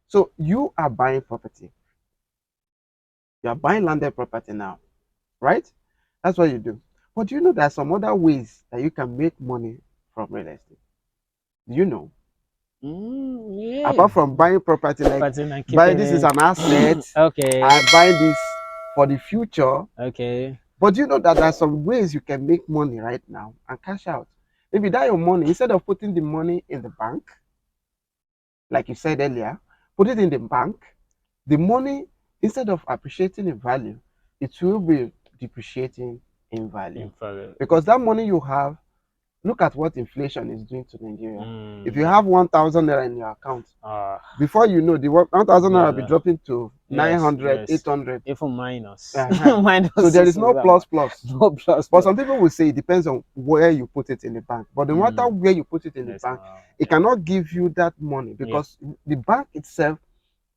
So you are buying property. You are buying landed property now, right? That's what you do. But do you know there are some other ways that you can make money from real estate? Do you know? Yeah. Apart from buying property, like Putting and buy keeping this is it. an asset, Okay. I buy this for the future. Okay. But do you know that there are some ways you can make money right now and cash out? Maybe that your money, instead of putting the money in the bank, like you said earlier, put it in the bank. The money, instead of appreciating in value, it will be depreciating in value. Infrared. Because that money you have, look at what inflation is doing to Nigeria. If you Yeah. have 1,000 naira in your account, Ah. before you know, the 1,000 naira will be Yeah. dropping to Yes. 900, Yes. 800. Even minus. Uh-huh. So Minus there is is no that plus much. plus. No plus But plus. some people will say it depends on where you put it in the bank. But no matter Mm. where you put it in the Yes. bank, Now. it Yeah. cannot give you that money Yeah. because the bank itself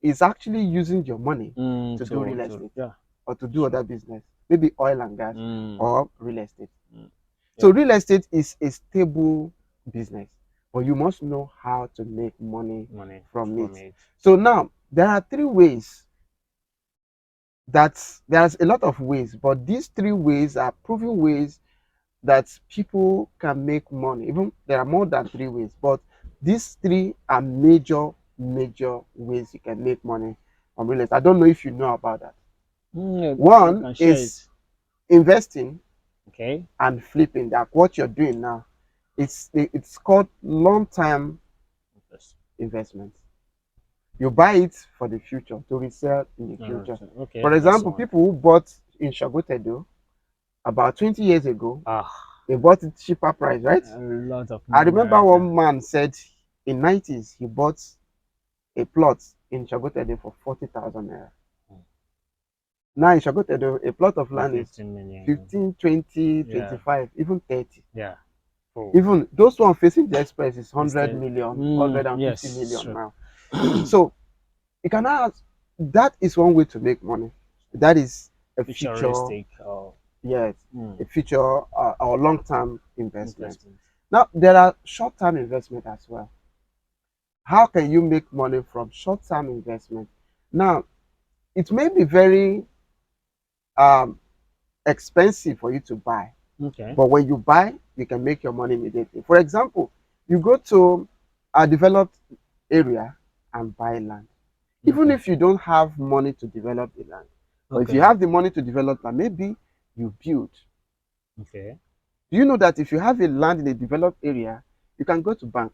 is actually using your money to do real To estate yeah. or to do Sure. other business, maybe oil and gas Mm. or real estate. Mm. So Yeah. real estate is a stable business, but you must know how to make money Money from it. from it. So now there are three ways that there's a lot of ways, but these three ways are proven ways that people can make money. Even there are more than three ways, but these three are major ways you can make money from real estate. I don't know if you know about that. Yeah, you One can share is it. investing Okay. and flipping. That what you're doing now. It's called long-term Yes. investment. You buy it for the future to resell in the future. Okay. For That's example, one. people who bought in Shagotedo about 20 years ago, Ah, they bought it cheaper price, right? a lot of I money remember right now. one man said in 90s he bought a plot in Shagotedo for 40,000 naira. Mm. Now in Shagotedo, a plot of For land is 15 million. 15, 20, Yeah. 25, even 30. Yeah. Oh. Even those one facing the express is 100 Instead. million, 150 Yes. million Sure. now. So you can ask, that is one way to make money. That is a future, Futuristic or yes, mm, a future or long-term investment. investment. Now there are short-term investment as well. How can you make money from short-term investment? Now it may be very um, expensive for you to buy, Okay. but when you buy, you can make your money immediately. For example, you go to a developed area and buy land. Even Okay. if you don't have money to develop the land, or if you Okay. have the money to develop land, maybe you build. Okay. Do you know that if you have a land in a developed area, you can go to bank.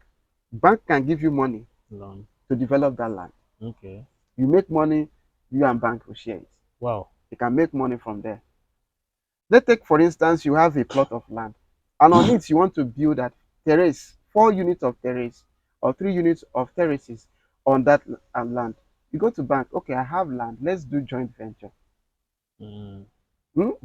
Bank can give you money Long. to develop that land. Okay. You make money, you and bank will share it. Wow. You can make money from there. Let's take for instance, you have a plot of land, and on it you want to build a terrace, 4 units of terrace or 3 units of terraces on that land. You go to bank, okay, I have land, let's do joint venture. Mm,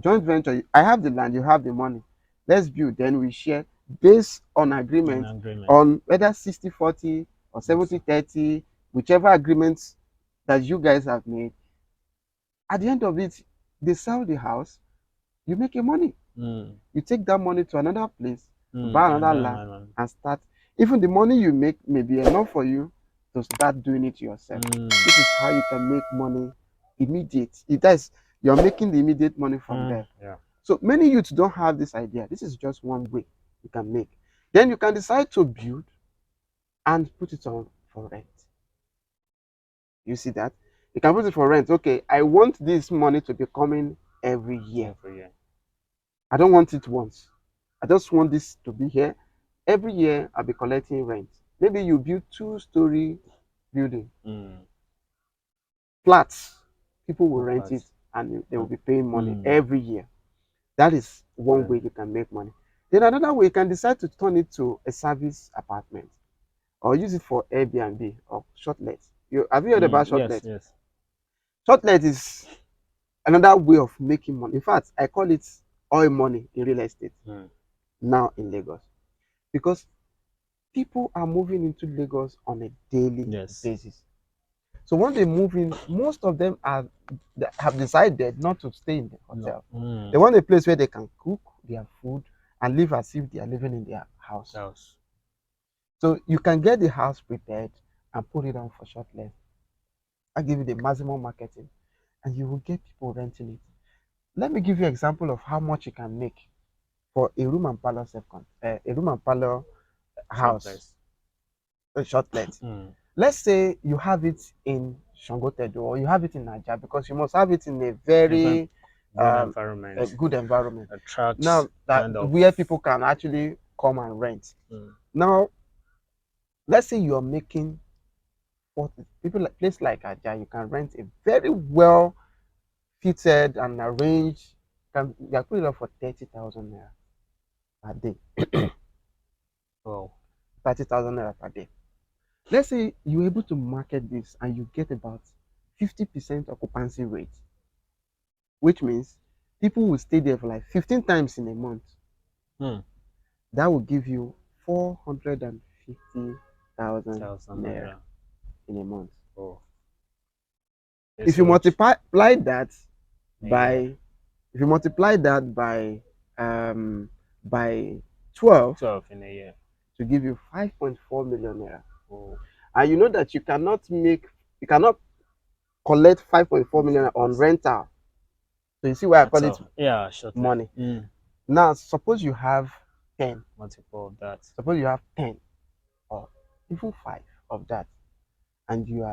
Joint venture, I have the land, you have the money. Let's build, then we share based on an agreement agreement. on whether 60/40 or Yes. 70/30, whichever agreements that you guys have made. At the end of it, they sell the house, you make your money. Mm, You take that money to another place, buy and another then land, and start. Even the money you make may be enough for you to start doing it yourself. This is how you can make money immediate. It is you're making the immediate money from there. yeah. So many youths don't have this idea. This is just one way you can make. Then you can decide to build and put it on for rent. You see that? You can put it for rent. Okay, I want this money to be coming every year. Every year. I don't want it once. I just want this to be here. Every year I'll be collecting rent. Maybe you build two-story building, Mm, flats. People will no rent it plus. and they will Mm, be paying money mm, every year. That is one okay. way you can make money. Then another way you can decide to turn it to a service apartment or use it for Airbnb or shortlet. Have you heard about Yes. shortlet? Yes. Shortlet is another way of making money. In fact, I call it oil money in real estate Mm, now in Lagos because people are moving into Lagos on a daily yes. basis. So when they move in, most of them have decided not to stay in the No. hotel. They Mm, want a place where they can cook their food and live as if they are living in their house. house. So you can get the house prepared and put it on for short let. I give you the maximum marketing, and you will get people renting it. Let me give you an example of how much you can make for a room and parlor a room and parlor Short house, less. a shortlet. Mm. Let's say you have it in Shangotedo or you have it in Nigeria, because you must have it in a Even very good a environment good environment. attracts Now that kind of. where people can actually come and rent. Mm. Now, let's say you are making 40 people like place like Aja, you can rent a very well fitted and arranged, you can put it up for 30,000 naira per day. Oh. 30,000 naira per day. Let's say you're able to market this and you get about 50% occupancy rate, which means people will stay there for like 15 times in a month. Mm. That will give you 450,000 Thousand naira naira. in a month. Oh. If It's you huge. multiply that Yeah. by if you multiply that um by 12 12 in a year. to give you 5.4 million naira. Oh. And you know that you cannot collect 5.4 million on rental. So you see why I That's call it all. Yeah, shortly. money. Mm. Now suppose you have 10, Multiple of that. suppose you have 10 or even 5 of that, and you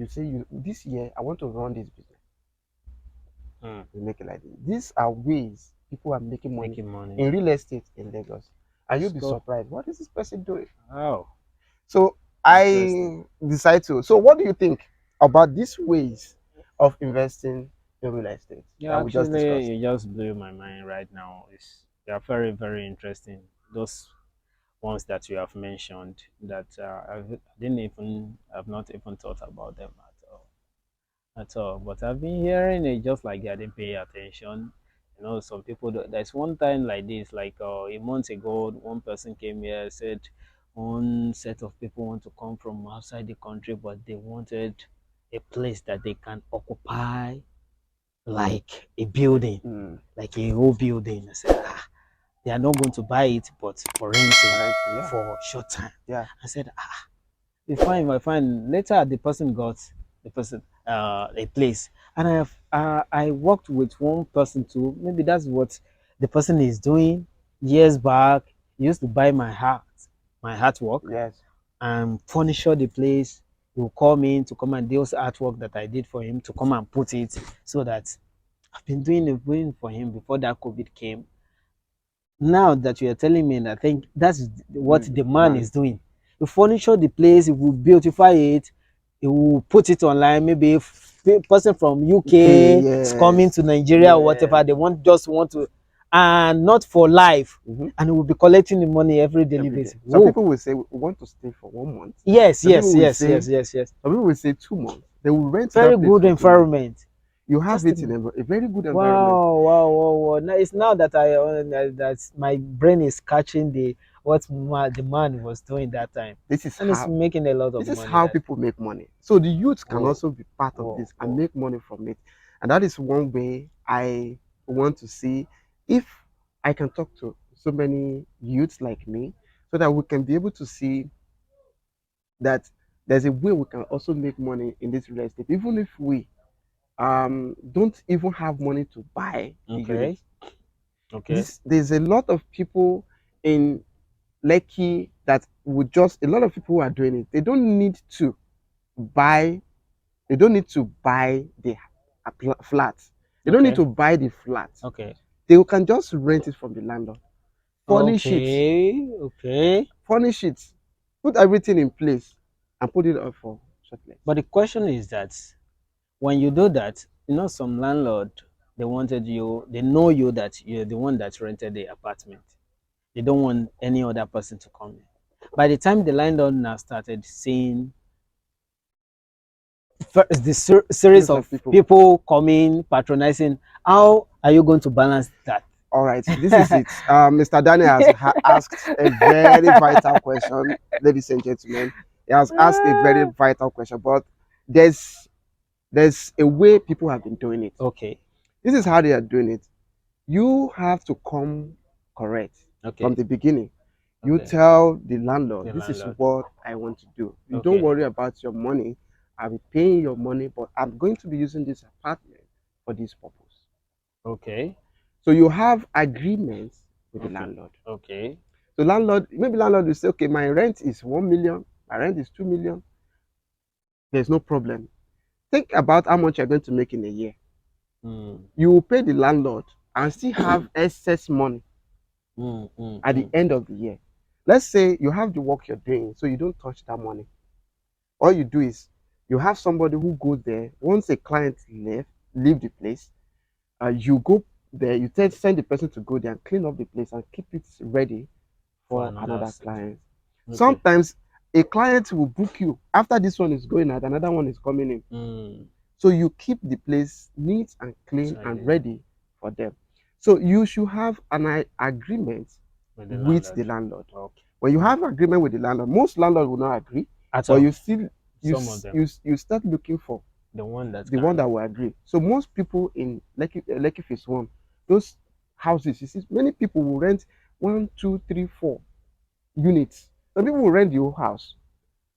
say you this year I want to run this business. Mm. You make it like this. These are ways people are making money Making money. in real estate in Lagos. And you'll Let's be go. surprised. What is this person doing? Oh, So interesting. I decide to. So what do you think about these ways of investing in real estate Yeah, that we just actually, discussed? you just blew my mind right now. They are very, very interesting. Those ones that you have mentioned that I've not even thought about them at all. At all. But I've been hearing it just like I didn't pay attention. You know, some people, there's one time like this, like a month ago, one person came here, said one set of people want to come from outside the country, but they wanted a place that they can occupy like a building, Mm, like a whole building. I said, they are not going to buy it, but for renting right. Yeah. for short time. Yeah. I said, we fine, we fine. Later, the person got the person a place, and I worked with one person too. Maybe that's what the person is doing. Years back, he used to buy my artwork, Yes. and furnish the place. He will call me to come and do those artwork that I did for him to come and put it so that I've been doing it for him before that COVID came. Now that you are telling me, and I think that's what the man Man. is doing. You furnish the place, he will beautify it, he will put it online. Maybe if the person from Okay. UK is coming Yes. to Nigeria or Yes. whatever, they just want to, and not for life, Mm-hmm. and he will be collecting the money every daily Every day. basis. Some Whoa. people will say we want to stay for 1 month. Yes, Some people yes, will yes, say yes, yes, yes. some people will say 2 months. They will rent Very that place good for 2 months. environment. You have Just it in a very good environment. wow, wow, wow, wow. Now it's now that that my brain is catching the man was doing that time, This is and it's how making a lot of this is money. how That people make money. So the youth can whoa, also be part of whoa, this and whoa. make money from it. And that is one way I want to see if I can talk to so many youths like me so that we can be able to see that there's a way we can also make money in this real estate, even if we don't even have money to buy a unit. Okay, okay, This there's a lot of people in Lekki that would just a lot of people who are doing it. Buy they don't need to buy the flat. They don't need okay, to buy the flat. okay, They can just rent it from the landlord. Furnish it, okay, okay. furnish it, put everything in place, and put it up for shortlet. But the question is that when you do that, you know, some landlord they know you that you're the one that rented the apartment. They don't want any other person to come in. By the time the landlord now started seeing series Series of of people. people coming, patronizing, how are you going to balance that? All right, this is it. Mr. Daniel has asked a very vital question, ladies and gentlemen. He has asked a very vital question, but there's there's a way people have been doing it. Okay, This is how they are doing it. You have to come correct from okay, the beginning. You okay. tell the landlord, The this is landlord. what I want to do. You don't Okay, worry about your money. I'll be paying your money, but I'm going to be using this apartment for this purpose. Okay. So you have agreements with the Okay. landlord. Okay. So landlord will say, okay, my rent is 1 million, my rent is 2 million. There's no problem. Think about how much you're going to make in a year. Mm. You will pay the landlord and still have excess money Mm. Mm. at the Mm. end of the year. Let's say you have the work you're doing, so you don't touch that money. All you do is you have somebody who goes there. Once a client leave the place, you go there, send the person to go there and clean up the place and keep it ready For for another another city. client. Okay. Sometimes a client will book you after this one is going out, another one is coming in. Mm. So you keep the place neat and clean and Tidy ready for them. So you should have an agreement with the with landlord. the landlord. Okay. When you Mm. have agreement with the landlord, most landlords will not agree, At but all. you still Some of them. you start looking for The one that the one can. that will agree. So most people in Lekki Phase 1, those houses, you see, many people will rent 1, 2, 3, 4 units. Some people will rent the whole house.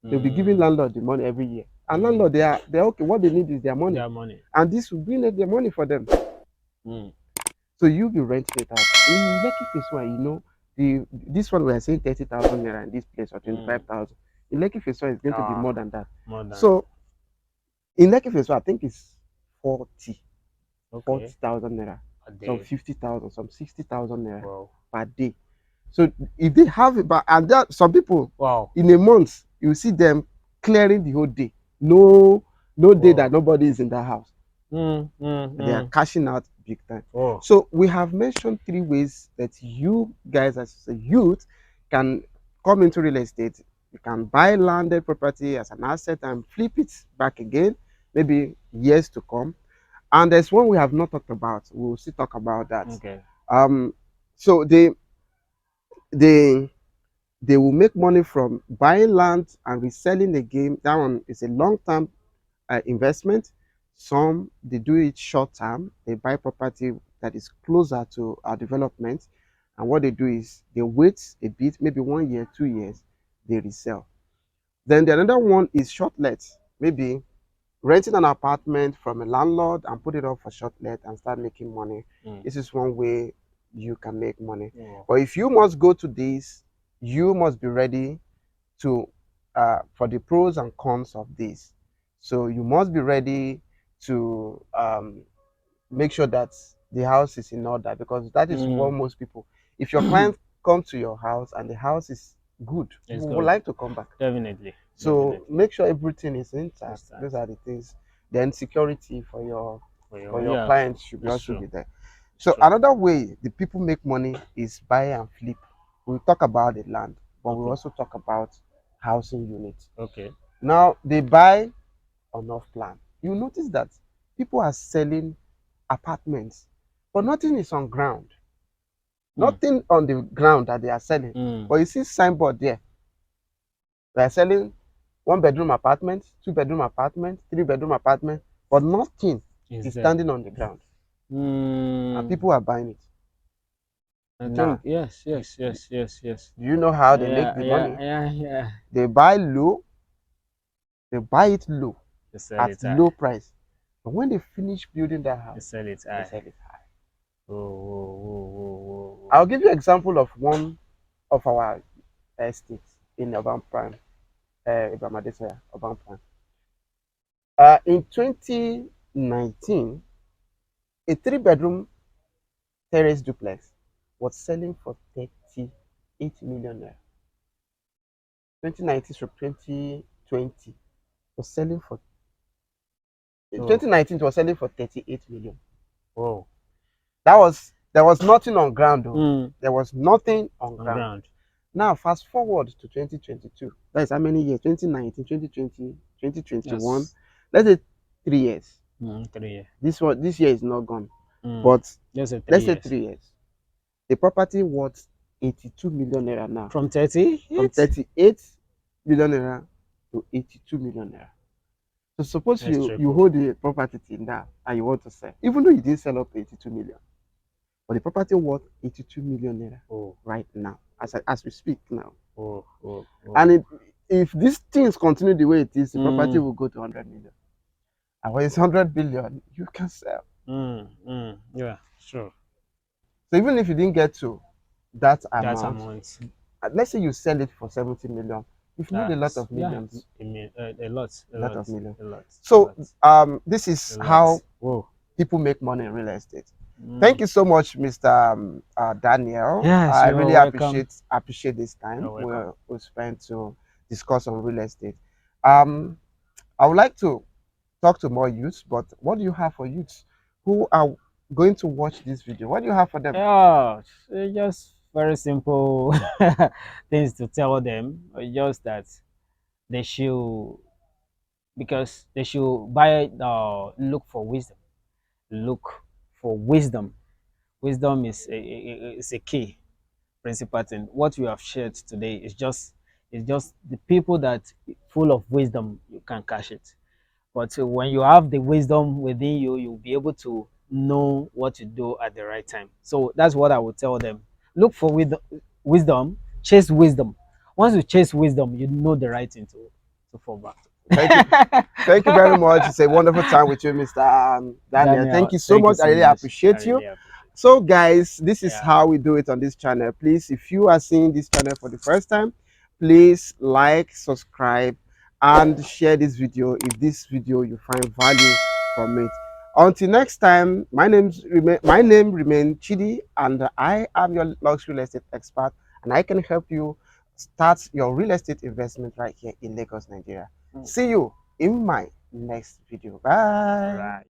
They'll be giving Mm. landlord the money every year. And Mm. landlord, they're okay. What they need is their money, Their money. and this will bring their money for them. Mm. So you'll be renting it out. In Lekki Phase 1, this one we are saying 30,000 naira in this place or Mm. 25,000. In Lekki Phase 1, it's going to be Ah, more than that. more than. So in Lekki Phase 1, I think it's 40. Okay. 40,000 naira, A some day. 50,000, some 60,000 naira Wow. per day. So if they have it, but and there some people Wow. in a month, you see them clearing the whole day. No day that Wow. nobody is in that house. Mm. Mm. They are Mm. cashing out big time. Oh. So we have mentioned three ways that you guys as a youth can come into real estate. You can buy landed property as an asset and flip it back again, maybe years to come. And there's one we have not talked about. We'll still talk about that. Okay. Um, so they they will make money from buying land and reselling the game. That one is a long-term investment. Some they do it short-term. They buy property that is closer to our development, and what they do is they wait a bit, maybe 1 year, 2 years, they resell. Then the another one is short let, maybe renting an apartment from a landlord and put it up for short let and start making money. Mm. This is one way you can make money. Oh. But if you must go to this, you must be ready to for the pros and cons of this. So you must be ready to make sure that the house is in order, because that is what Mm. most people. If your client come to your house and the house is good, It's people would good. like to come back. Definitely. So Definitely. make sure everything is intact. Understand. Those are the things. Then security for your For for your, your yeah. clients should be It's also true. be there. It's So true. another way the people make money is buy and flip. We'll talk about the land, but we'll Okay. also talk about housing units. Okay. Now they buy on off plan. You notice that people are selling apartments, but nothing is on ground. Mm. Nothing on the ground that they are selling. Mm. But you see signboard there. They are selling 1 bedroom apartment, 2 bedroom apartment, 3 bedroom apartment, but nothing Is is there? standing on the ground, and Mm. people are buying it. I think Now, yes, do, yes, yes, yes, yes. do you know how they make Yeah, the yeah, money? yeah, yeah. They buy low, they buy it low They sell at it high. low price. But when they finish building that They house, sell it they high. sell it high. Oh, whoa, whoa, whoa, whoa, whoa. I'll give you an example of one of our estates in Urban Prime, Ibrahim Adesanya, Urban Prime. In 2019, a 3 bedroom terrace duplex was selling for 38 million naira. 2019 to 2020 was selling for in Oh, 2019 it was selling for 38 million. whoa. There was nothing on ground though. Mm. There was nothing on On ground. ground. Now fast forward to 2022. That is how many years? 2019, 2020, 2021. Yes. Let's say 3 years. 3 years. This year is not gone. Mm. But Let's say three let's say years. 3 years. The property worth 82 million naira now. From 30? From It? 38 million naira to 82 million naira. So suppose Let's you triple. hold the property till now and you want to sell, even though you didn't sell up to 82 million, but the property worth 82 million naira Oh, right now, as we speak now. oh, oh, oh. And if these things continue the way it is, the property Mm, will go to 100 million. And when it's 100 billion, you can sell. yeah, sure. So even if you didn't get to that That amount, amount. let's say you sell it for 70 million, you've made a lot That's of yeah. millions, I mean, a lot, a a lot lot, of millions. a lot, a So lot, this a is lot. how Whoa. people make money in real estate. Mm. Thank you so much, Mr. Daniel. Yes, I you're really welcome. appreciate this time You're welcome. we spent to discuss on real estate. Um, I would like to talk to more youths, but what do you have for youths who are going to watch this video? What do you have for them? Yeah, just very simple things to tell them. Just that they should, because they should buy. Look for wisdom. Look for wisdom. Wisdom is a key principal thing. What you have shared today is just the people that full of wisdom. You can catch it. But when you have the wisdom within you, you'll be able to know what to do at the right time. So that's what I would tell them. Look for wisdom, chase wisdom. Once you chase wisdom, you know the right thing to fall back Thank you. to. Thank you very much. It's a wonderful time with you, Mr. Daniel. Thank Daniel, you so thank you much. I so really much. I appreciate you. really appreciate So, guys, this it. is Yeah. how we do it on this channel. Please, if you are seeing this channel for the first time, please like, subscribe, and share this video if this video you find value from it. Until next time, my name remains Chidi, and I am your luxury real estate expert, and I can help you start your real estate investment right here in Lagos, Nigeria. Mm. See you in my next video. All Bye. right.